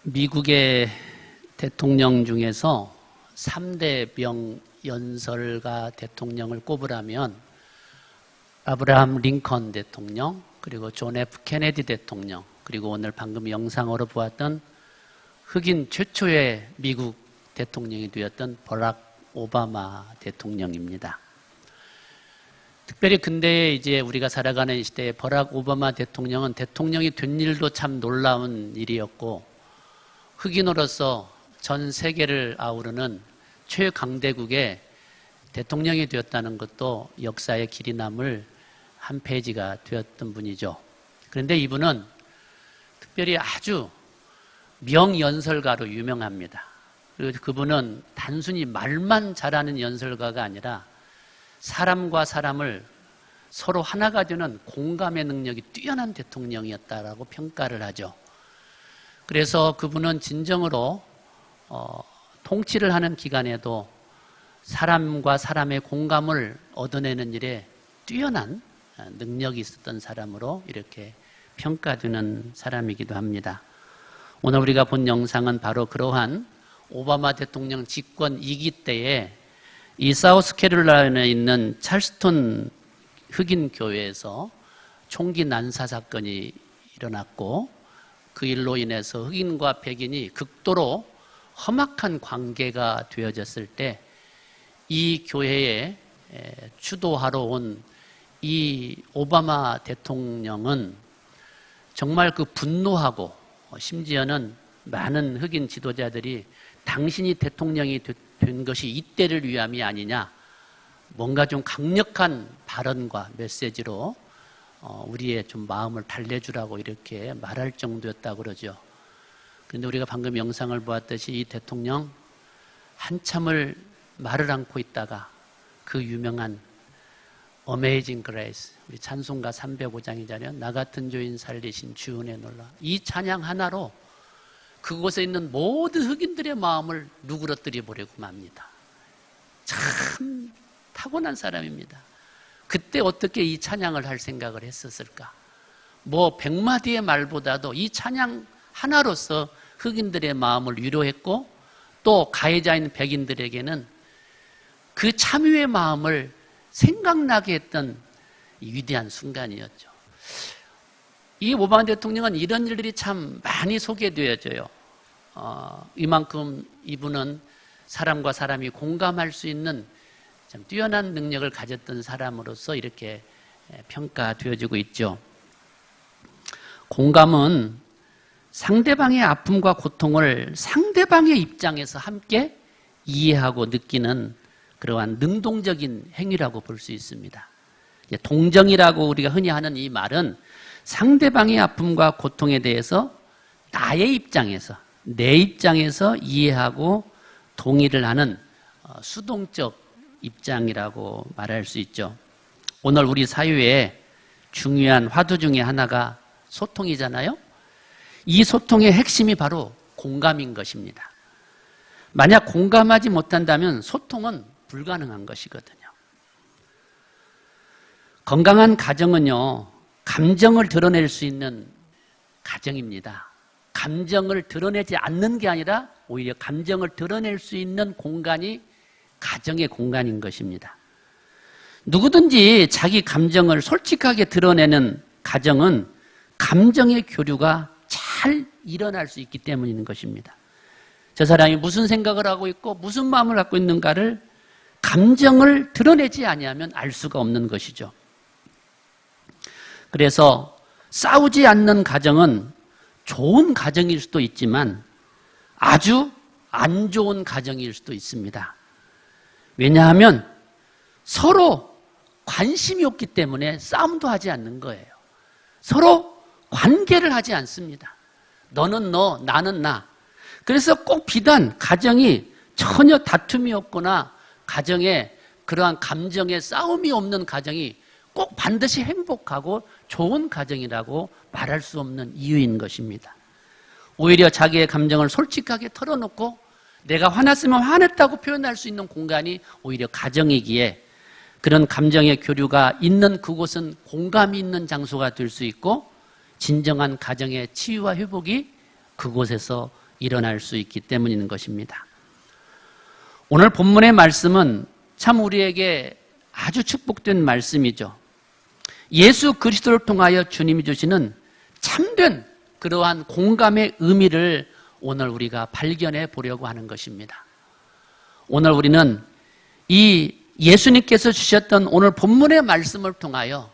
미국의 대통령 중에서 3대 명연설가 대통령을 꼽으라면 아브라함 링컨 대통령, 그리고 존 F 케네디 대통령, 그리고 오늘 방금 영상으로 보았던 흑인 최초의 미국 대통령이 되었던 버락 오바마 대통령입니다. 특별히 근대에 이제 우리가 살아가는 시대에 버락 오바마 대통령은 대통령이 된 일도 참 놀라운 일이었고, 흑인으로서 전 세계를 아우르는 최강대국의 대통령이 되었다는 것도 역사의 길이 남을 한 페이지가 되었던 분이죠. 그런데 이분은 특별히 아주 명연설가로 유명합니다. 그리고 그분은 단순히 말만 잘하는 연설가가 아니라 사람과 사람을 서로 하나가 되는 공감의 능력이 뛰어난 대통령이었다라고 평가를 하죠. 그래서 그분은 진정으로 통치를 하는 기간에도 사람과 사람의 공감을 얻어내는 일에 뛰어난 능력이 있었던 사람으로 이렇게 평가되는 사람이기도 합니다. 오늘 우리가 본 영상은 바로 그러한 오바마 대통령 집권 2기 때에 이 사우스캐롤라이나에 있는 찰스턴 흑인 교회에서 총기 난사 사건이 일어났고, 그 일로 인해서 흑인과 백인이 극도로 험악한 관계가 되어졌을 때 이 교회에 추도하러 온 이 오바마 대통령은 정말 그 분노하고, 심지어는 많은 흑인 지도자들이 당신이 대통령이 된 것이 이때를 위함이 아니냐, 뭔가 좀 강력한 발언과 메시지로 우리의 좀 마음을 달래주라고 이렇게 말할 정도였다고 그러죠. 그런데 우리가 방금 영상을 보았듯이 이 대통령 한참을 말을 않고 있다가 그 유명한 Amazing Grace, 우리 찬송가 305장이잖아요. 나 같은 죄인 살리신 주 은혜 놀라, 이 찬양 하나로 그곳에 있는 모든 흑인들의 마음을 누그러뜨려 버리고 맙니다. 참 타고난 사람입니다. 그때 어떻게 이 찬양을 할 생각을 했었을까? 뭐 100마디의 말보다도 이 찬양 하나로서 흑인들의 마음을 위로했고, 또 가해자인 백인들에게는 그 참유의 마음을 생각나게 했던 위대한 순간이었죠. 이 오바마 대통령은 이런 일들이 참 많이 소개되어져요. 이만큼 이분은 사람과 사람이 공감할 수 있는 참 뛰어난 능력을 가졌던 사람으로서 이렇게 평가되어지고 있죠. 공감은 상대방의 아픔과 고통을 상대방의 입장에서 함께 이해하고 느끼는 그러한 능동적인 행위라고 볼 수 있습니다. 동정이라고 우리가 흔히 하는 이 말은 상대방의 아픔과 고통에 대해서 나의 입장에서, 내 입장에서 이해하고 동의를 하는 수동적 입장이라고 말할 수 있죠. 오늘 우리 사회에 중요한 화두 중에 하나가 소통이잖아요. 이 소통의 핵심이 바로 공감인 것입니다. 만약 공감하지 못한다면 소통은 불가능한 것이거든요. 건강한 가정은요, 감정을 드러낼 수 있는 가정입니다. 감정을 드러내지 않는 게 아니라 오히려 감정을 드러낼 수 있는 공간이 가정의 공간인 것입니다. 누구든지 자기 감정을 솔직하게 드러내는 가정은 감정의 교류가 잘 일어날 수 있기 때문인 것입니다. 저 사람이 무슨 생각을 하고 있고 무슨 마음을 갖고 있는가를 감정을 드러내지 아니하면 알 수가 없는 것이죠. 그래서 싸우지 않는 가정은 좋은 가정일 수도 있지만 아주 안 좋은 가정일 수도 있습니다. 왜냐하면 서로 관심이 없기 때문에 싸움도 하지 않는 거예요. 서로 관계를 하지 않습니다. 너는 너, 나는 나. 그래서 꼭 비단 가정이 전혀 다툼이 없거나 가정에 그러한 감정의 싸움이 없는 가정이 꼭 반드시 행복하고 좋은 가정이라고 말할 수 없는 이유인 것입니다. 오히려 자기의 감정을 솔직하게 털어놓고 내가 화났으면 화냈다고 표현할 수 있는 공간이 오히려 가정이기에 그런 감정의 교류가 있는 그곳은 공감이 있는 장소가 될 수 있고, 진정한 가정의 치유와 회복이 그곳에서 일어날 수 있기 때문인 것입니다. 오늘 본문의 말씀은 참 우리에게 아주 축복된 말씀이죠. 예수 그리스도를 통하여 주님이 주시는 참된 그러한 공감의 의미를 오늘 우리가 발견해 보려고 하는 것입니다. 오늘 우리는 이 예수님께서 주셨던 오늘 본문의 말씀을 통하여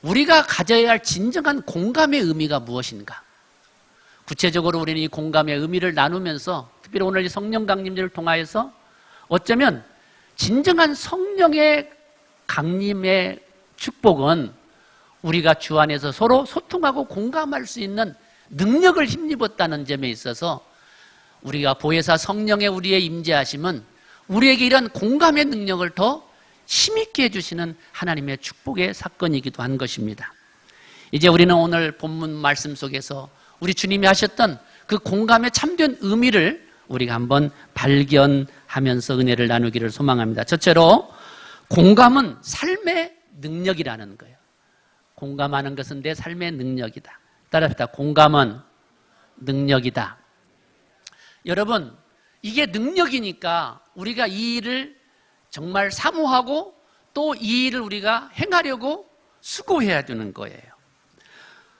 우리가 가져야 할 진정한 공감의 의미가 무엇인가? 구체적으로 우리는 이 공감의 의미를 나누면서 특별히 오늘 이 성령 강림제를 통하여서 어쩌면 진정한 성령의 강림의 축복은 우리가 주 안에서 서로 소통하고 공감할 수 있는 능력을 힘입었다는 점에 있어서 우리가 보혜사 성령의 우리의 임재하심은 우리에게 이런 공감의 능력을 더 힘있게 해주시는 하나님의 축복의 사건이기도 한 것입니다. 이제 우리는 오늘 본문 말씀 속에서 우리 주님이 하셨던 그 공감의 참된 의미를 우리가 한번 발견하면서 은혜를 나누기를 소망합니다. 첫째로 공감은 삶의 능력이라는 거예요. 공감하는 것은 내 삶의 능력이다. 따라합시다. 공감은 능력이다. 여러분, 이게 능력이니까 우리가 이 일을 정말 사모하고 또 이 일을 우리가 행하려고 수고해야 되는 거예요.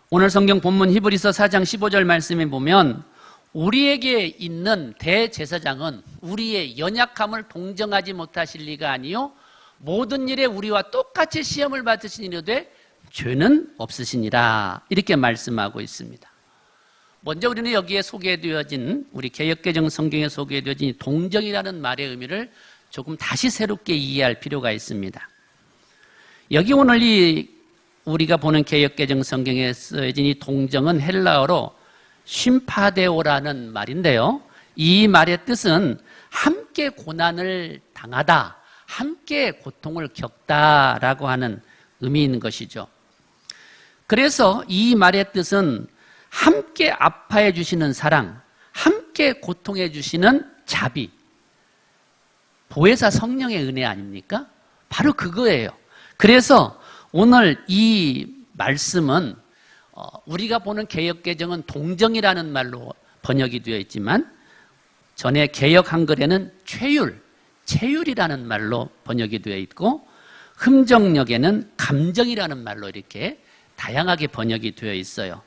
오늘 성경 본문 히브리서 4장 15절 말씀에 보면 우리에게 있는 대제사장은 우리의 연약함을 동정하지 못하실 리가 아니요 모든 일에 우리와 똑같이 시험을 받으시니로되 죄는 없으시니라 이렇게 말씀하고 있습니다. 먼저 우리는 여기에 소개되어진 우리 개역개정 성경에 소개되어진 동정이라는 말의 의미를 조금 다시 새롭게 이해할 필요가 있습니다. 여기 오늘 우리가 보는 개역개정 성경에 쓰여진 이 동정은 헬라어로 쉼파데오라는 말인데요. 이 말의 뜻은 함께 고난을 당하다, 함께 고통을 겪다라고 하는 의미인 것이죠. 그래서 이 말의 뜻은 함께 아파해 주시는 사랑, 함께 고통해 주시는 자비, 보혜사 성령의 은혜 아닙니까? 바로 그거예요. 그래서 오늘 이 말씀은 우리가 보는 개역개정은 동정이라는 말로 번역이 되어 있지만 전에 개역 한글에는 체율이라는 말로 번역이 되어 있고 흠정역에는 감정이라는 말로 이렇게 다양하게 번역이 되어 있어요.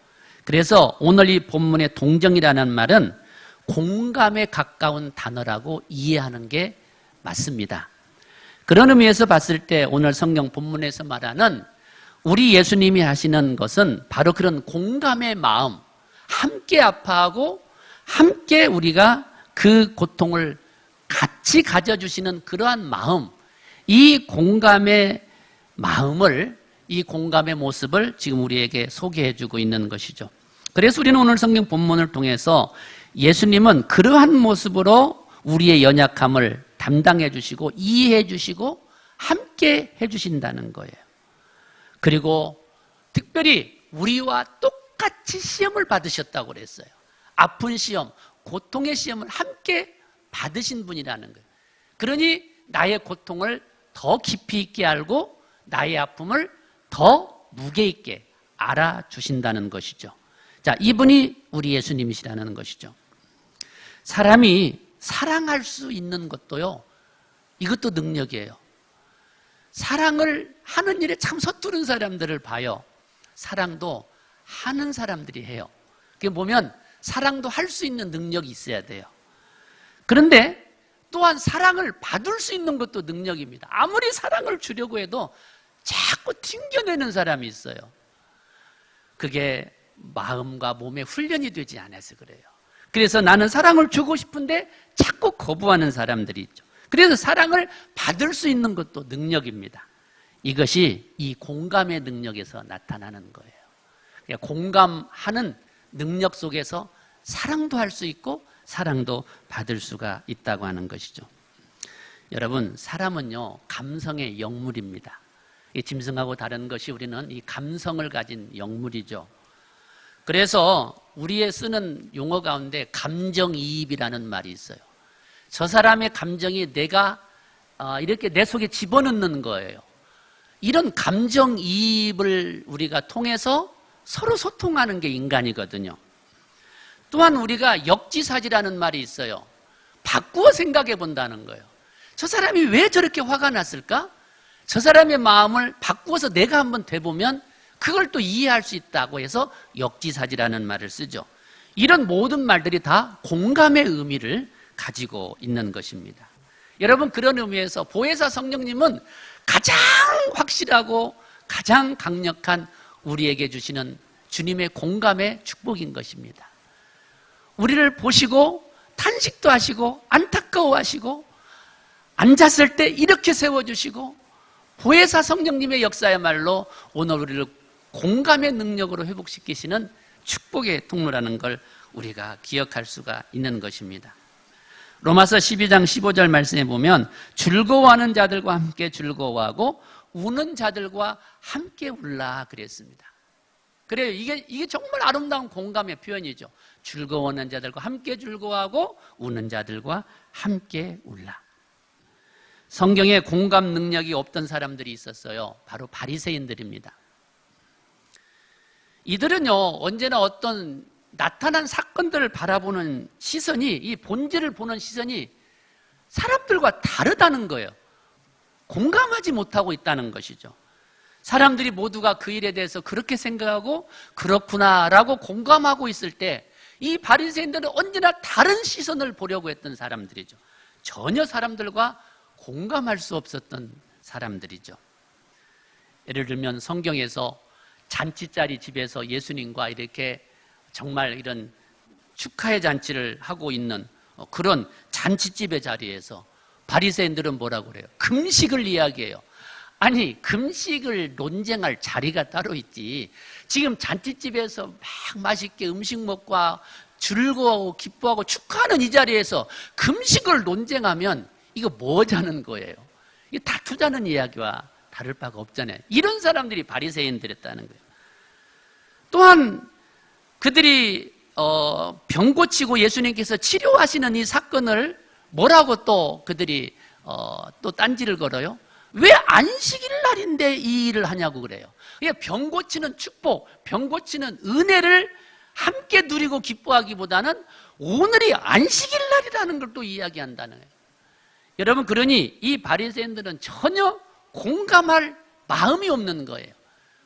그래서 오늘 이 본문의 동정이라는 말은 공감에 가까운 단어라고 이해하는 게 맞습니다. 그런 의미에서 봤을 때 오늘 성경 본문에서 말하는 우리 예수님이 하시는 것은 바로 그런 공감의 마음, 함께 아파하고 함께 우리가 그 고통을 같이 가져주시는 그러한 마음, 이 공감의 마음을, 이 공감의 모습을 지금 우리에게 소개해주고 있는 것이죠. 그래서 우리는 오늘 성경 본문을 통해서 예수님은 그러한 모습으로 우리의 연약함을 담당해 주시고 이해해 주시고 함께 해 주신다는 거예요. 그리고 특별히 우리와 똑같이 시험을 받으셨다고 그랬어요. 아픈 시험, 고통의 시험을 함께 받으신 분이라는 거예요. 그러니 나의 고통을 더 깊이 있게 알고 나의 아픔을 더 무게 있게 알아주신다는 것이죠. 자, 이분이 우리 예수님이시라는 것이죠. 사람이 사랑할 수 있는 것도요, 이것도 능력이에요. 사랑을 하는 일에 참 서투른 사람들을 봐요. 사랑도 하는 사람들이 해요. 그게 보면 사랑도 할 수 있는 능력이 있어야 돼요. 그런데 또한 사랑을 받을 수 있는 것도 능력입니다. 아무리 사랑을 주려고 해도 자꾸 튕겨내는 사람이 있어요. 그게 마음과 몸에 훈련이 되지 않아서 그래요. 그래서 나는 사랑을 주고 싶은데 자꾸 거부하는 사람들이 있죠. 그래서 사랑을 받을 수 있는 것도 능력입니다. 이것이 이 공감의 능력에서 나타나는 거예요. 그러니까 공감하는 능력 속에서 사랑도 할 수 있고 사랑도 받을 수가 있다고 하는 것이죠. 여러분, 사람은요, 감성의 영물입니다. 이 짐승하고 다른 것이 우리는 이 감성을 가진 영물이죠. 그래서 우리의 쓰는 용어 가운데 감정이입이라는 말이 있어요. 저 사람의 감정이 내가 이렇게 내 속에 집어넣는 거예요. 이런 감정이입을 우리가 통해서 서로 소통하는 게 인간이거든요. 또한 우리가 역지사지라는 말이 있어요. 바꾸어 생각해 본다는 거예요. 저 사람이 왜 저렇게 화가 났을까? 저 사람의 마음을 바꾸어서 내가 한번 돼보면 그걸 또 이해할 수 있다고 해서 역지사지라는 말을 쓰죠. 이런 모든 말들이 다 공감의 의미를 가지고 있는 것입니다. 여러분, 그런 의미에서 보혜사 성령님은 가장 확실하고 가장 강력한 우리에게 주시는 주님의 공감의 축복인 것입니다. 우리를 보시고 탄식도 하시고 안타까워하시고 앉았을 때 이렇게 세워주시고 보혜사 성령님의 역사야말로 오늘 우리를 공감의 능력으로 회복시키시는 축복의 통로라는 걸 우리가 기억할 수가 있는 것입니다. 로마서 12장 15절 말씀에 보면 즐거워하는 자들과 함께 즐거워하고 우는 자들과 함께 울라 그랬습니다. 그래요. 이게 정말 아름다운 공감의 표현이죠. 즐거워하는 자들과 함께 즐거워하고 우는 자들과 함께 울라. 성경에 공감 능력이 없던 사람들이 있었어요. 바로 바리새인들입니다. 이들은요, 언제나 어떤 나타난 사건들을 바라보는 시선이, 이 본질을 보는 시선이 사람들과 다르다는 거예요. 공감하지 못하고 있다는 것이죠. 사람들이 모두가 그 일에 대해서 그렇게 생각하고 그렇구나라고 공감하고 있을 때 이 바리새인들은 언제나 다른 시선을 보려고 했던 사람들이죠. 전혀 사람들과 공감할 수 없었던 사람들이죠. 예를 들면 성경에서 잔치자리 집에서 예수님과 이렇게 정말 이런 축하의 잔치를 하고 있는 그런 잔치집의 자리에서 바리새인들은 뭐라고 그래요? 금식을 이야기해요. 아니, 금식을 논쟁할 자리가 따로 있지. 지금 잔치집에서 막 맛있게 음식 먹고 즐거워하고 기뻐하고 축하하는 이 자리에서 금식을 논쟁하면 이거 뭐자는 거예요? 이게 다투자는 이야기와 다를 바가 없잖아요. 이런 사람들이 바리새인들이었다는 거예요. 또한 그들이 병 고치고 예수님께서 치료하시는 이 사건을 뭐라고 또 그들이 또 딴지를 걸어요? 왜 안식일 날인데 이 일을 하냐고 그래요. 병 고치는 축복, 병 고치는 은혜를 함께 누리고 기뻐하기보다는 오늘이 안식일 날이라는 걸 또 이야기한다는 거예요. 여러분, 그러니 이 바리새인들은 전혀 공감할 마음이 없는 거예요.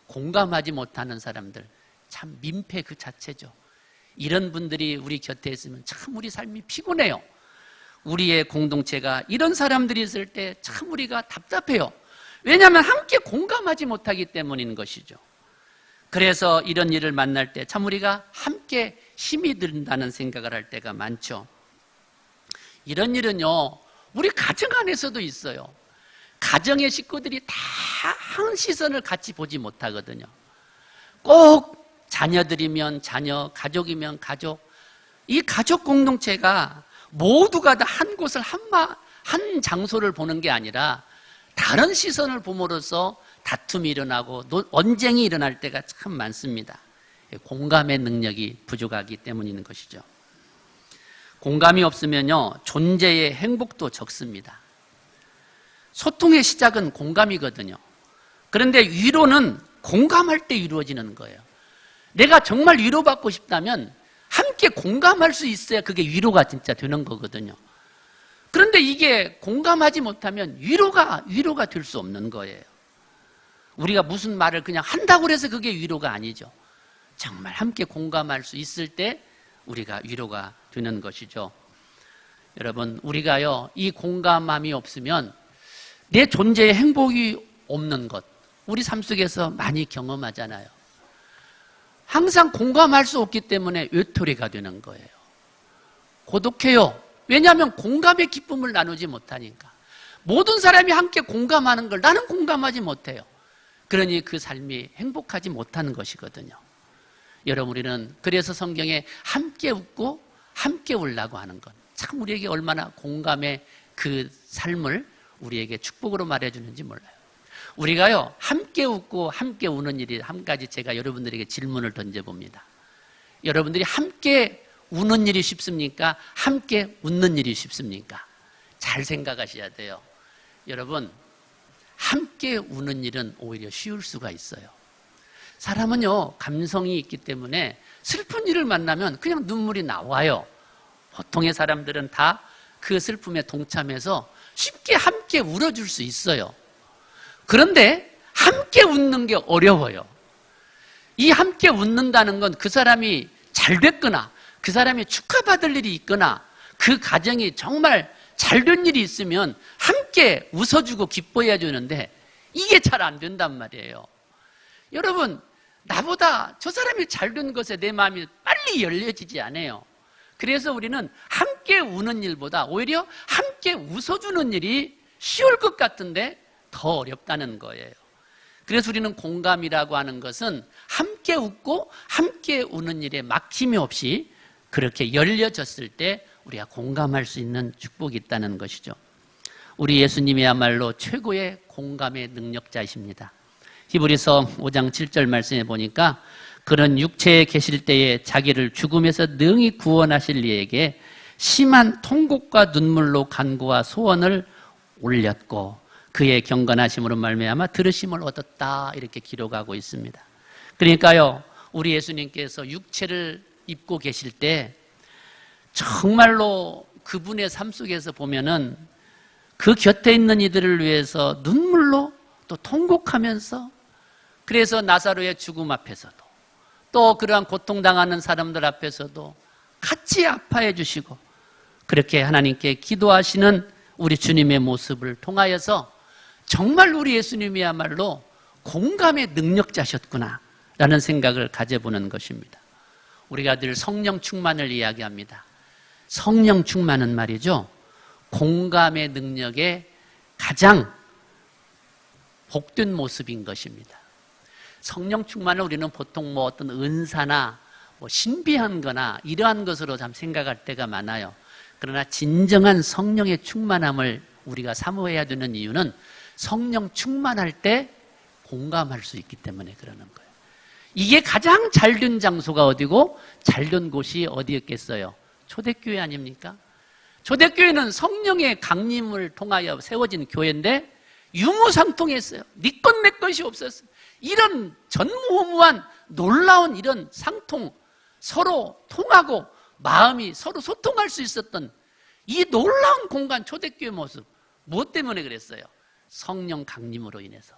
공감하지 못하는 사람들, 참 민폐 그 자체죠. 이런 분들이 우리 곁에 있으면 참 우리 삶이 피곤해요. 우리의 공동체가 이런 사람들이 있을 때 참 우리가 답답해요. 왜냐하면 함께 공감하지 못하기 때문인 것이죠. 그래서 이런 일을 만날 때 참 우리가 함께 힘이 든다는 생각을 할 때가 많죠. 이런 일은요, 우리 가정 안에서도 있어요. 가정의 식구들이 다 한 시선을 같이 보지 못하거든요. 꼭 자녀들이면 자녀, 가족이면 가족, 이 가족 공동체가 모두가 다 한 곳을 한 장소를 보는 게 아니라 다른 시선을 봄으로써 다툼이 일어나고 언쟁이 일어날 때가 참 많습니다. 공감의 능력이 부족하기 때문인 것이죠. 공감이 없으면요, 존재의 행복도 적습니다. 소통의 시작은 공감이거든요. 그런데 위로는 공감할 때 이루어지는 거예요. 내가 정말 위로받고 싶다면 함께 공감할 수 있어야 그게 위로가 진짜 되는 거거든요. 그런데 이게 공감하지 못하면 위로가 될 수 없는 거예요. 우리가 무슨 말을 그냥 한다고 해서 그게 위로가 아니죠. 정말 함께 공감할 수 있을 때 우리가 위로가 되는 것이죠. 여러분, 우리가요, 이 공감함이 없으면 내 존재에 행복이 없는 것, 우리 삶 속에서 많이 경험하잖아요. 항상 공감할 수 없기 때문에 외톨이가 되는 거예요. 고독해요. 왜냐하면 공감의 기쁨을 나누지 못하니까. 모든 사람이 함께 공감하는 걸 나는 공감하지 못해요. 그러니 그 삶이 행복하지 못하는 것이거든요. 여러분, 우리는 그래서 성경에 함께 웃고 함께 울라고 하는 것, 참 우리에게 얼마나 공감의 그 삶을 우리에게 축복으로 말해주는지 몰라요. 우리가요, 함께 웃고 함께 우는 일이 한 가지 제가 여러분들에게 질문을 던져봅니다. 여러분들이 함께 우는 일이 쉽습니까? 함께 웃는 일이 쉽습니까? 잘 생각하셔야 돼요. 여러분, 함께 우는 일은 오히려 쉬울 수가 있어요. 사람은요, 감성이 있기 때문에 슬픈 일을 만나면 그냥 눈물이 나와요. 보통의 사람들은 다 그 슬픔에 동참해서 쉽게 함께 울어줄 수 있어요. 그런데 함께 웃는 게 어려워요. 이 함께 웃는다는 건 그 사람이 잘 됐거나 그 사람이 축하받을 일이 있거나 그 가정이 정말 잘된 일이 있으면 함께 웃어주고 기뻐해야 주는데 이게 잘 안 된단 말이에요. 여러분, 나보다 저 사람이 잘된 것에 내 마음이 빨리 열려지지 않아요. 그래서 우리는 함께 우는 일보다 오히려 함께 웃어주는 일이 쉬울 것 같은데 더 어렵다는 거예요. 그래서 우리는 공감이라고 하는 것은 함께 웃고 함께 우는 일에 막힘이 없이 그렇게 열려졌을 때 우리가 공감할 수 있는 축복이 있다는 것이죠. 우리 예수님이야말로 최고의 공감의 능력자이십니다. 히브리서 5장 7절 말씀에 보니까 그런 육체에 계실 때에 자기를 죽음에서 능히 구원하실 이에게 심한 통곡과 눈물로 간구와 소원을 올렸고 그의 경건하심으로 말미암아 들으심을 얻었다, 이렇게 기록하고 있습니다. 그러니까요, 우리 예수님께서 육체를 입고 계실 때 정말로 그분의 삶 속에서 보면은 그 곁에 있는 이들을 위해서 눈물로 또 통곡하면서, 그래서 나사로의 죽음 앞에서도 또 그러한 고통당하는 사람들 앞에서도 같이 아파해 주시고 그렇게 하나님께 기도하시는 우리 주님의 모습을 통하여서 정말 우리 예수님이야말로 공감의 능력자셨구나 라는 생각을 가져보는 것입니다. 우리가 늘 성령 충만을 이야기합니다. 성령 충만은 말이죠, 공감의 능력의 가장 복된 모습인 것입니다. 성령 충만을 우리는 보통 어떤 은사나 신비한 거나 이러한 것으로 참 생각할 때가 많아요. 그러나 진정한 성령의 충만함을 우리가 사모해야 되는 이유는 성령 충만할 때 공감할 수 있기 때문에 그러는 거예요. 이게 가장 잘된 장소가 어디고 잘된 곳이 어디였겠어요? 초대교회 아닙니까? 초대교회는 성령의 강림을 통하여 세워진 교회인데 유무상통했어요. 네 것 내 것이 없었어요. 이런 전무후무한 놀라운 이런 상통, 서로 통하고 마음이 서로 소통할 수 있었던 이 놀라운 공간, 초대교회 모습, 무엇 때문에 그랬어요? 성령 강림으로 인해서.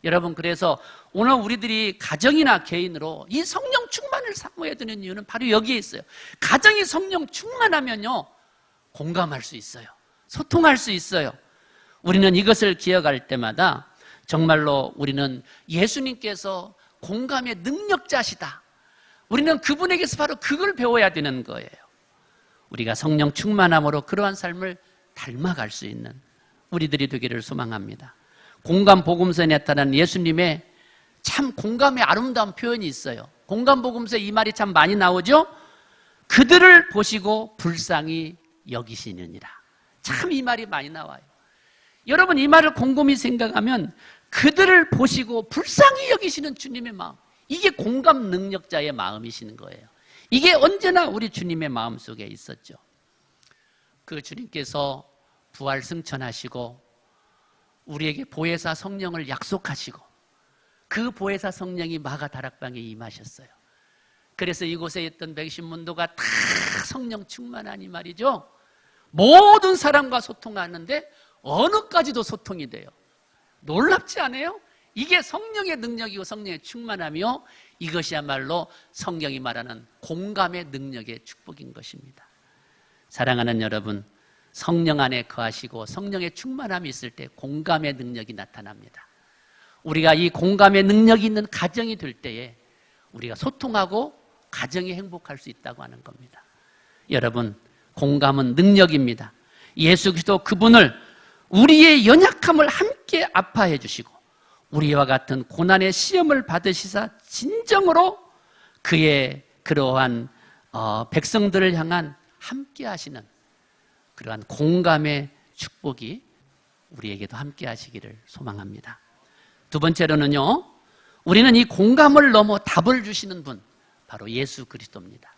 여러분, 그래서 오늘 우리들이 가정이나 개인으로 이 성령 충만을 사모해야 되는 이유는 바로 여기에 있어요. 가정이 성령 충만하면요, 공감할 수 있어요. 소통할 수 있어요. 우리는 이것을 기억할 때마다 정말로 우리는 예수님께서 공감의 능력자시다, 우리는 그분에게서 바로 그걸 배워야 되는 거예요. 우리가 성령 충만함으로 그러한 삶을 닮아갈 수 있는 우리들이 되기를 소망합니다. 공감 복음서에 나타난 예수님의 참 공감의 아름다운 표현이 있어요. 공감 복음서에 이 말이 참 많이 나오죠. 그들을 보시고 불쌍히 여기시느니라. 참 이 말이 많이 나와요. 여러분, 이 말을 곰곰이 생각하면 그들을 보시고 불쌍히 여기시는 주님의 마음, 이게 공감 능력자의 마음이시는 거예요. 이게 언제나 우리 주님의 마음 속에 있었죠. 그 주님께서 부활 승천하시고 우리에게 보혜사 성령을 약속하시고 그 보혜사 성령이 마가 다락방에 임하셨어요. 그래서 이곳에 있던 백신문도가 다 성령 충만하니 말이죠, 모든 사람과 소통하는데 어느까지도 소통이 돼요. 놀랍지 않아요? 이게 성령의 능력이고 성령의 충만함이요, 이것이야말로 성경이 말하는 공감의 능력의 축복인 것입니다. 사랑하는 여러분, 성령 안에 거하시고 성령의 충만함이 있을 때 공감의 능력이 나타납니다. 우리가 이 공감의 능력이 있는 가정이 될 때에 우리가 소통하고 가정이 행복할 수 있다고 하는 겁니다. 여러분, 공감은 능력입니다. 예수 그리스도 그분을 우리의 연약함을 함께 아파해 주시고 우리와 같은 고난의 시험을 받으시사 진정으로 그의 그러한 백성들을 향한 함께 하시는 그러한 공감의 축복이 우리에게도 함께 하시기를 소망합니다. 두 번째로는요, 우리는 이 공감을 넘어 답을 주시는 분, 바로 예수 그리스도입니다.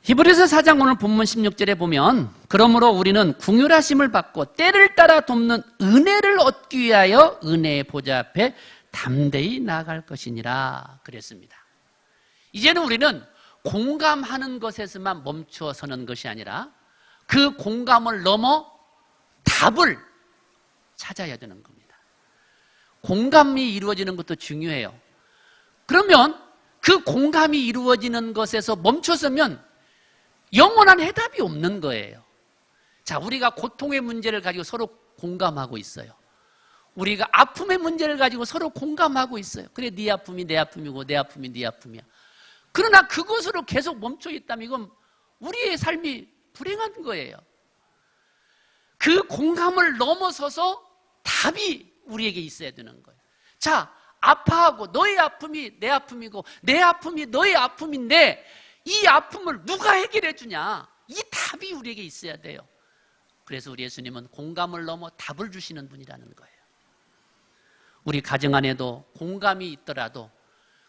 히브리서 4장 오늘 본문 16절에 보면 그러므로 우리는 긍휼하심을 받고 때를 따라 돕는 은혜를 얻기 위하여 은혜의 보좌 앞에 담대히 나아갈 것이니라 그랬습니다. 이제는 우리는 공감하는 것에서만 멈추어 서는 것이 아니라 그 공감을 넘어 답을 찾아야 되는 겁니다. 공감이 이루어지는 것도 중요해요. 그러면 그 공감이 이루어지는 것에서 멈춰서면 영원한 해답이 없는 거예요. 자, 우리가 고통의 문제를 가지고 서로 공감하고 있어요. 우리가 아픔의 문제를 가지고 서로 공감하고 있어요. 그래, 네 아픔이 내 아픔이고 내 아픔이 네 아픔이야. 그러나 그것으로 계속 멈춰 있다면 이건 우리의 삶이 불행한 거예요. 그 공감을 넘어서서 답이 우리에게 있어야 되는 거예요. 자, 아파하고 너의 아픔이 내 아픔이고 내 아픔이 너의 아픔인데 이 아픔을 누가 해결해 주냐? 이 답이 우리에게 있어야 돼요. 그래서 우리 예수님은 공감을 넘어 답을 주시는 분이라는 거예요. 우리 가정 안에도 공감이 있더라도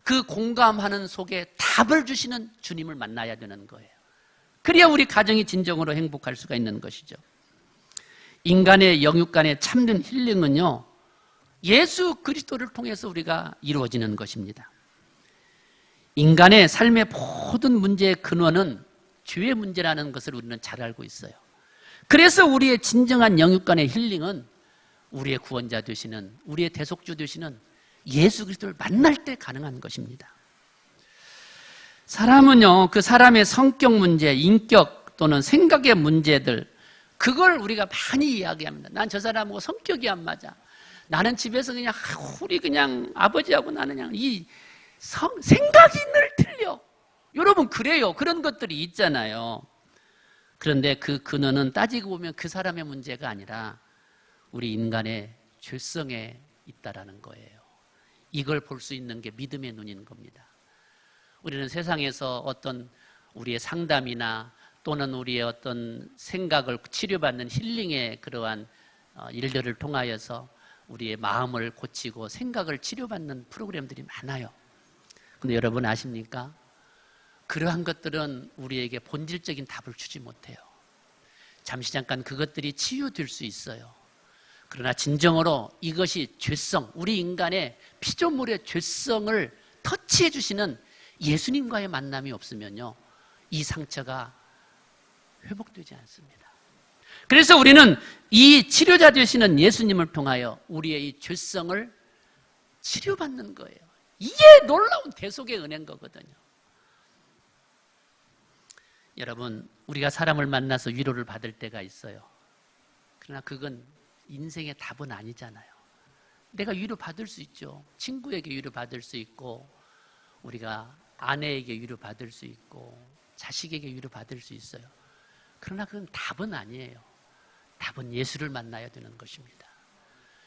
그 공감하는 속에 답을 주시는 주님을 만나야 되는 거예요. 그래야 우리 가정이 진정으로 행복할 수가 있는 것이죠. 인간의 영육 간의 참된 힐링은요, 예수 그리스도를 통해서 우리가 이루어지는 것입니다. 인간의 삶의 모든 문제의 근원은 죄의 문제라는 것을 우리는 잘 알고 있어요. 그래서 우리의 진정한 영육 간의 힐링은 우리의 구원자 되시는, 우리의 대속주 되시는 예수 그리스도를 만날 때 가능한 것입니다. 사람은요, 그 사람의 성격 문제, 인격 또는 생각의 문제들, 그걸 우리가 많이 이야기합니다. 난 저 사람하고 성격이 안 맞아. 나는 집에서 그냥 우리 그냥 아버지하고 나는 그냥 생각이 늘 틀려. 여러분 그래요. 그런 것들이 있잖아요. 그런데 그 근원은 따지고 보면 그 사람의 문제가 아니라 우리 인간의 죄성에 있다라는 거예요. 이걸 볼 수 있는 게 믿음의 눈인 겁니다. 우리는 세상에서 어떤 우리의 상담이나 또는 우리의 어떤 생각을 치료받는 힐링의 그러한 일들을 통하여서 우리의 마음을 고치고 생각을 치료받는 프로그램들이 많아요. 근데 여러분 아십니까? 그러한 것들은 우리에게 본질적인 답을 주지 못해요. 잠시 잠깐 그것들이 치유될 수 있어요. 그러나 진정으로 이것이 죄성, 우리 인간의 피조물의 죄성을 터치해 주시는 예수님과의 만남이 없으면요, 이 상처가 회복되지 않습니다. 그래서 우리는 이 치료자 되시는 예수님을 통하여 우리의 이 죄성을 치료받는 거예요. 이게 놀라운 대속의 은혜인 거거든요. 여러분, 우리가 사람을 만나서 위로를 받을 때가 있어요. 그러나 그건 인생의 답은 아니잖아요. 내가 위로받을 수 있죠. 친구에게 위로받을 수 있고, 우리가 아내에게 위로받을 수 있고, 자식에게 위로받을 수 있어요. 그러나 그건 답은 아니에요. 답은 예수를 만나야 되는 것입니다.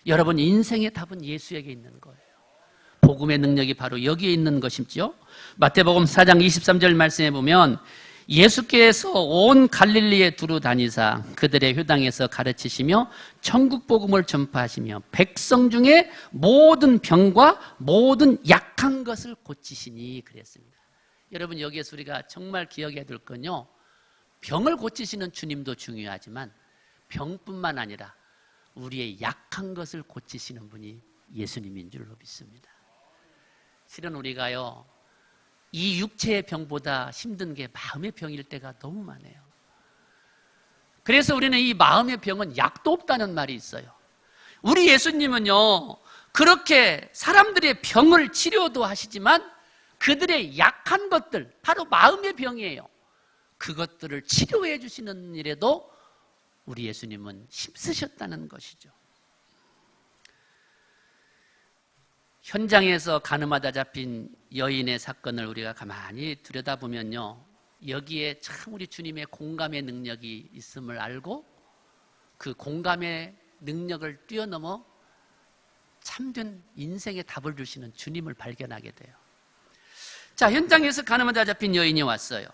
여러분, 인생의 답은 예수에게 있는 거예요. 복음의 능력이 바로 여기에 있는 것이죠. 마태복음 4장 23절 말씀에 보면 예수께서 온 갈릴리에 두루 다니사 그들의 회당에서 가르치시며 천국 복음을 전파하시며 백성 중에 모든 병과 모든 약한 것을 고치시니 그랬습니다. 여러분, 여기에서 우리가 정말 기억해야 될 건요, 병을 고치시는 주님도 중요하지만 병뿐만 아니라 우리의 약한 것을 고치시는 분이 예수님인 줄로 믿습니다. 실은 우리가요, 이 육체의 병보다 힘든 게 마음의 병일 때가 너무 많아요. 그래서 우리는 이 마음의 병은 약도 없다는 말이 있어요. 우리 예수님은요, 그렇게 사람들의 병을 치료도 하시지만 그들의 약한 것들, 바로 마음의 병이에요. 그것들을 치료해 주시는 일에도 우리 예수님은 힘쓰셨다는 것이죠. 현장에서 가늠하다 잡힌 여인의 사건을 우리가 가만히 들여다보면요, 여기에 참 우리 주님의 공감의 능력이 있음을 알고 그 공감의 능력을 뛰어넘어 참된 인생의 답을 주시는 주님을 발견하게 돼요. 자, 현장에서 가늠하다 잡힌 여인이 왔어요.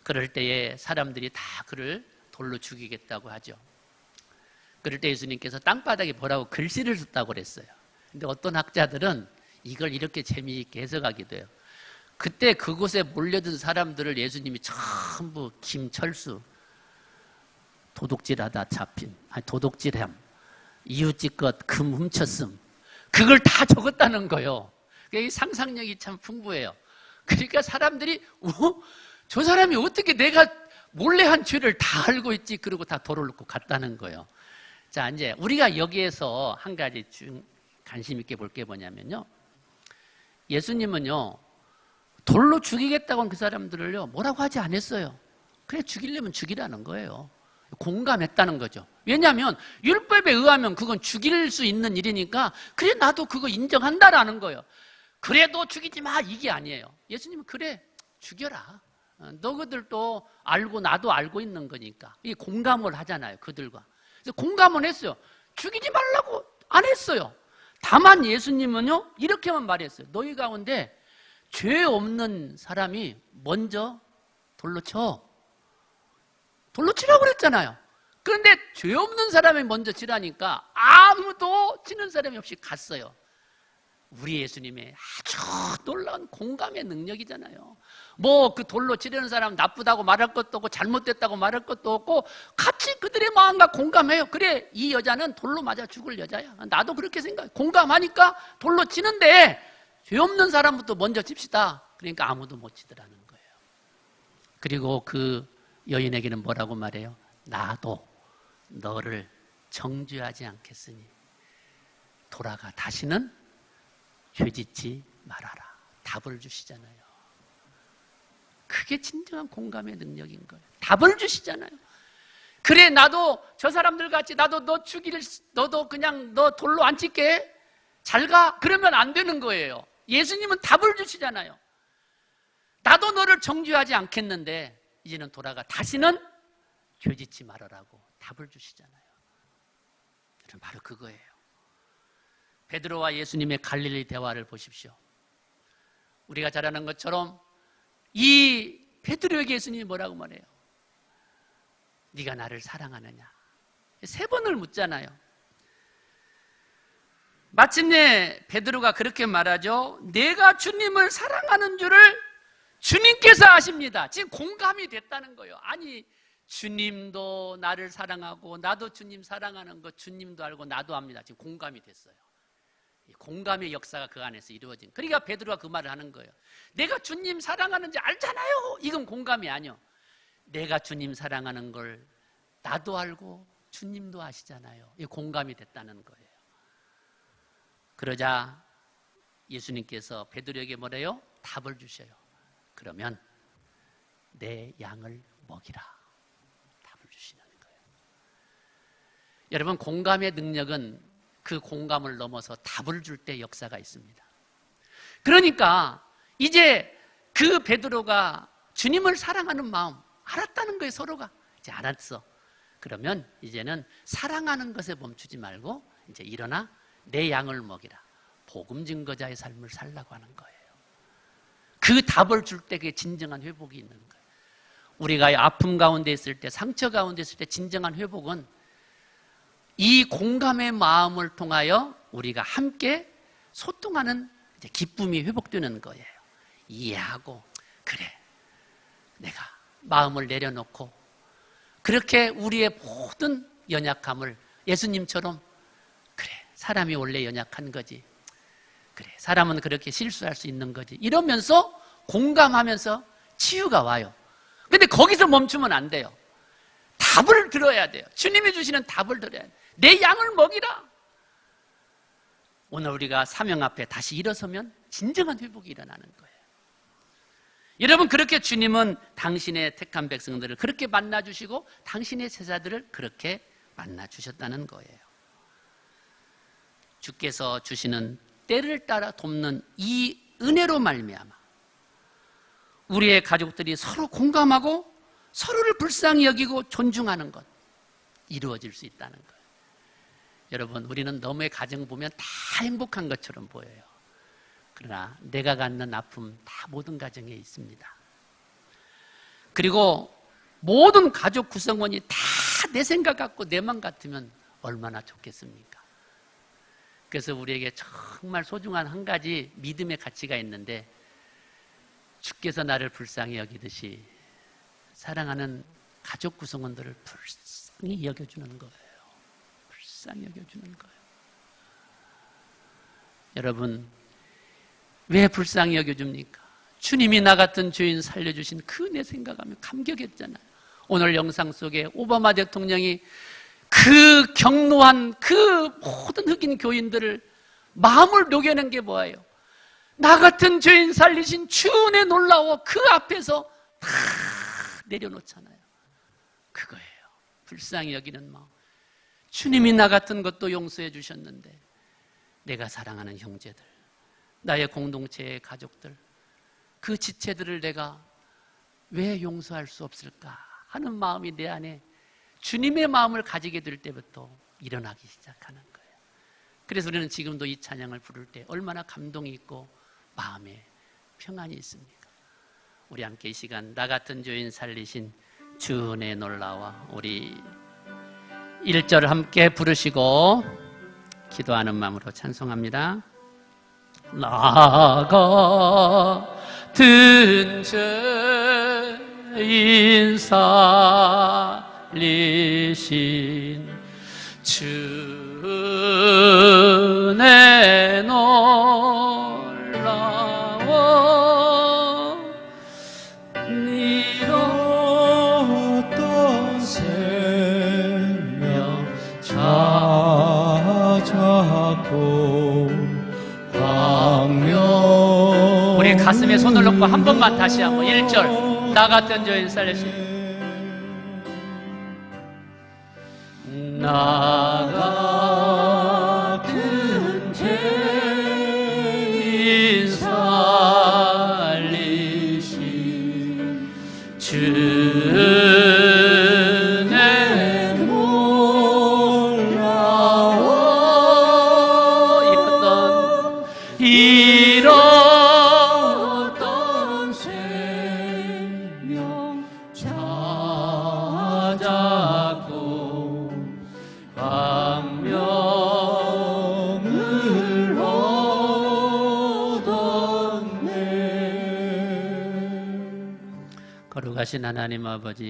그럴 때에 사람들이 다 그를 돌로 죽이겠다고 하죠. 그럴 때 예수님께서 땅바닥에 보라고 글씨를 썼다고 그랬어요. 근데 어떤 학자들은 이걸 이렇게 재미있게 해석하기도 해요. 그때 그곳에 몰려든 사람들을 예수님이 전부 김철수, 도둑질하다 잡힌, 도둑질함, 이웃집 것 금 훔쳤음, 그걸 다 적었다는 거예요. 이 상상력이 참 풍부해요. 그러니까 사람들이 저 사람이 어떻게 내가 몰래 한 죄를 다 알고 있지? 그러고 다 돌을 놓고 갔다는 거예요. 자, 이제 우리가 여기에서 한 가지 관심 있게 볼 게 뭐냐면요. 예수님은요, 돌로 죽이겠다고 한 그 사람들을요, 뭐라고 하지 않았어요. 그래, 죽이려면 죽이라는 거예요. 공감했다는 거죠. 왜냐하면 율법에 의하면 그건 죽일 수 있는 일이니까 그래, 나도 그거 인정한다라는 거예요. 그래도 죽이지 마, 이게 아니에요. 예수님은 그래, 죽여라. 너희들도 알고 나도 알고 있는 거니까. 이 공감을 하잖아요, 그들과. 그래서 공감은 했어요. 죽이지 말라고 안 했어요. 다만 예수님은요, 이렇게만 말했어요. 너희 가운데 죄 없는 사람이 먼저 돌로 쳐. 돌로 치라고 그랬잖아요. 그런데 죄 없는 사람이 먼저 치라니까 아무도 치는 사람이 없이 갔어요. 우리 예수님의 아주 놀라운 공감의 능력이잖아요. 뭐 그 돌로 치려는 사람 나쁘다고 말할 것도 없고 잘못됐다고 말할 것도 없고 같이 그들의 마음과 공감해요. 그래, 이 여자는 돌로 맞아 죽을 여자야. 나도 그렇게 생각해. 공감하니까 돌로 치는데 죄 없는 사람부터 먼저 칩시다. 그러니까 아무도 못 치더라는 거예요. 그리고 그 여인에게는 뭐라고 말해요? 나도 너를 정죄하지 않겠으니 돌아가 다시는 죄짓지 말아라. 답을 주시잖아요. 그게 진정한 공감의 능력인 거예요. 답을 주시잖아요. 그래, 나도 저 사람들 같이 나도 너도 그냥 너 돌로 안 칠게. 잘 가. 그러면 안 되는 거예요. 예수님은 답을 주시잖아요. 나도 너를 정죄하지 않겠는데 이제는 돌아가 다시는 죄짓지 말아라고 답을 주시잖아요. 바로 그거예요. 베드로와 예수님의 갈릴리 대화를 보십시오. 우리가 잘 아는 것처럼 이 베드로에게 예수님이 뭐라고 말해요? 네가 나를 사랑하느냐? 3번을 묻잖아요. 마침내 베드로가 그렇게 말하죠. 내가 주님을 사랑하는 줄을 주님께서 아십니다. 지금 공감이 됐다는 거예요. 아니, 주님도 나를 사랑하고 나도 주님 사랑하는 거 주님도 알고 나도 압니다. 지금 공감이 됐어요. 공감의 역사가 그 안에서 이루어진. 그러니까 베드로가 그 말을 하는 거예요. 내가 주님 사랑하는지 알잖아요. 이건 공감이 아니요. 내가 주님 사랑하는 걸 나도 알고 주님도 아시잖아요. 이 공감이 됐다는 거예요. 그러자 예수님께서 베드로에게 뭐래요? 답을 주셔요. 그러면 내 양을 먹이라. 답을 주시는 거예요. 여러분, 공감의 능력은 그 공감을 넘어서 답을 줄 때 역사가 있습니다. 그러니까 이제 그 베드로가 주님을 사랑하는 마음 알았다는 거예요. 서로가 이제 알았어. 그러면 이제는 사랑하는 것에 멈추지 말고 이제 일어나 내 양을 먹이라. 복음 증거자의 삶을 살라고 하는 거예요. 그 답을 줄 때 그게 진정한 회복이 있는 거예요. 우리가 아픔 가운데 있을 때, 상처 가운데 있을 때 진정한 회복은 이 공감의 마음을 통하여 우리가 함께 소통하는 이제 기쁨이 회복되는 거예요. 이해하고, 그래, 내가 마음을 내려놓고 그렇게 우리의 모든 연약함을 예수님처럼, 그래, 사람이 원래 연약한 거지, 그래, 사람은 그렇게 실수할 수 있는 거지, 이러면서 공감하면서 치유가 와요. 근데 거기서 멈추면 안 돼요. 답을 들어야 돼요. 주님이 주시는 답을 들어야 돼요. 내 양을 먹이라. 오늘 우리가 사명 앞에 다시 일어서면 진정한 회복이 일어나는 거예요. 여러분, 그렇게 주님은 당신의 택한 백성들을 그렇게 만나주시고 당신의 제자들을 그렇게 만나주셨다는 거예요. 주께서 주시는 때를 따라 돕는 이 은혜로 말미암아 우리의 가족들이 서로 공감하고 서로를 불쌍히 여기고 존중하는 것 이루어질 수 있다는 거예요. 여러분, 우리는 너무의 가정 보면 다 행복한 것처럼 보여요. 그러나 내가 갖는 아픔 다 모든 가정에 있습니다. 그리고 모든 가족 구성원이 다 내 생각 같고 내 맘 같으면 얼마나 좋겠습니까? 그래서 우리에게 정말 소중한 한 가지 믿음의 가치가 있는데, 주께서 나를 불쌍히 여기듯이 사랑하는 가족 구성원들을 불쌍히 여겨주는 거예요. 불쌍히 여겨주는 거예요. 여러분, 왜 불쌍히 여겨줍니까? 주님이 나 같은 죄인 살려주신 그 은혜 생각하면 감격했잖아요. 오늘 영상 속에 오바마 대통령이 그 경로한 그 모든 흑인 교인들을 마음을 녹여낸 게 뭐예요? 나 같은 죄인 살리신 주 은혜 놀라워 그 앞에서 다 내려놓잖아요. 그거예요. 불쌍히 여기는 마음. 주님이 나 같은 것도 용서해 주셨는데 내가 사랑하는 형제들, 나의 공동체의 가족들, 그 지체들을 내가 왜 용서할 수 없을까 하는 마음이 내 안에 주님의 마음을 가지게 될 때부터 일어나기 시작하는 거예요. 그래서 우리는 지금도 이 찬양을 부를 때 얼마나 감동이 있고 마음에 평안이 있습니까? 우리 함께 이 시간 나 같은 죄인 살리신 주 은혜 놀라와 우리 1절 함께 부르시고 기도하는 마음으로 찬송합니다. 나 같은 죄인 살리신 주 은혜 놀라워 잃었던 생명 찾았고 광명. 우리 가슴에 손을 놓고 한 번만 다시 한번 1절 나 같은 죄인 살리신 나 같은 죄인 살리신 주 은혜 놀라워 잃었던 생명 찾았고 광명을 얻었네. 거룩하신 하나님 아버지,